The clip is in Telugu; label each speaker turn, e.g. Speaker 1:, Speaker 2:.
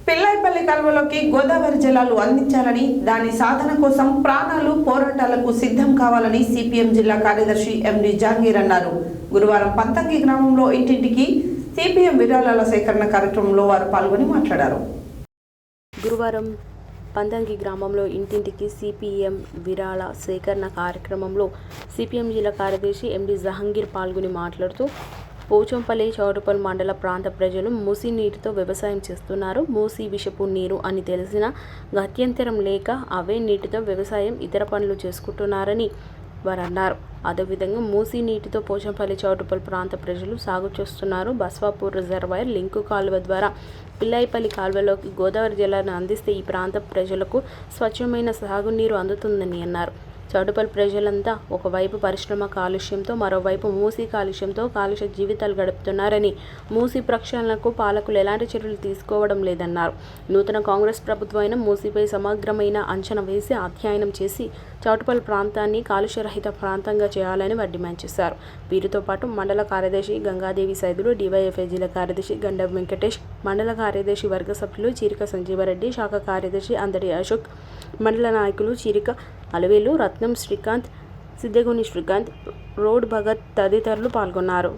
Speaker 1: పిల్లాయిపల్లి కాల్వలోకి గోదావరి జలాలు అందించాలని, దాని సాధన కోసం ప్రాణాలు పోరాటాలకు సిద్ధం కావాలని సిపిఎం జిల్లా కార్యదర్శి ఎండి జహంగీర్ అన్నారు. గురువారం పంతంగి గ్రామంలో ఇంటింటికి సిపిఎం విరాళాల సేకరణ కార్యక్రమంలో వారు పాల్గొని మాట్లాడారు.
Speaker 2: గురువారం పంతంగి గ్రామంలో ఇంటింటికి సిపిఎం విరాళ సేకరణ కార్యక్రమంలో సిపిఎం జిల్లా కార్యదర్శి ఎండి జహంగీర్ పాల్గొని మాట్లాడుతూ, పోచంపల్లి చౌటుప్పల్ మండల ప్రాంత ప్రజలు మూసీ నీటితో వ్యవసాయం చేస్తున్నారు. మూసీ విషపు నీరు అని తెలిసిన గత్యంతరం లేక అవే నీటితో వ్యవసాయం, ఇతర పనులు చేసుకుంటున్నారని వారు అన్నారు. అదేవిధంగా మూసీ నీటితో పోచంపల్లి చౌటుప్పల్ ప్రాంత ప్రజలు సాగు చేస్తున్నారు. బస్వాపూర్ రిజర్వాయర్ లింకు కాలువ ద్వారా పిల్లాయిపల్లి కాలువలోకి గోదావరి జలాలను అందిస్తే ఈ ప్రాంత ప్రజలకు స్వచ్ఛమైన సాగునీరు అందుతుందని అన్నారు. చౌటుప్పల్ ప్రజలంతా ఒకవైపు పరిశ్రమ కాలుష్యంతో, మరోవైపు మూసీ కాలుష్యంతో కాలుష్య జీవితాలు గడుపుతున్నారని, మూసీ ప్రక్షాళనకు పాలకులు ఎలాంటి చర్యలు తీసుకోవడం లేదన్నారు. నూతన కాంగ్రెస్ ప్రభుత్వం అయిన మూసీపై సమగ్రమైన అంచనా వేసి అధ్యయనం చేసి చౌటుప్పల్ ప్రాంతాన్ని కాలుష్యరహిత ప్రాంతంగా చేయాలని వారు డిమాండ్ చేశారు. వీరితో పాటు మండల కార్యదర్శి గంగాదేవి సైదులు, డివైఎఫ్ఐ జిల్లా కార్యదర్శి గండం వెంకటేష్, మండల కార్యదర్శి వర్గ సభ్యులు చీరిక సంజీవరెడ్డి, శాఖ కార్యదర్శి అందడి అశోక్, మండల నాయకులు చీరిక అలవేలు, రత్నం శ్రీకాంత్, సిద్ధగుని శ్రీకాంత్, రోడ్ భగత్ తదితరులు పాల్గొన్నారు.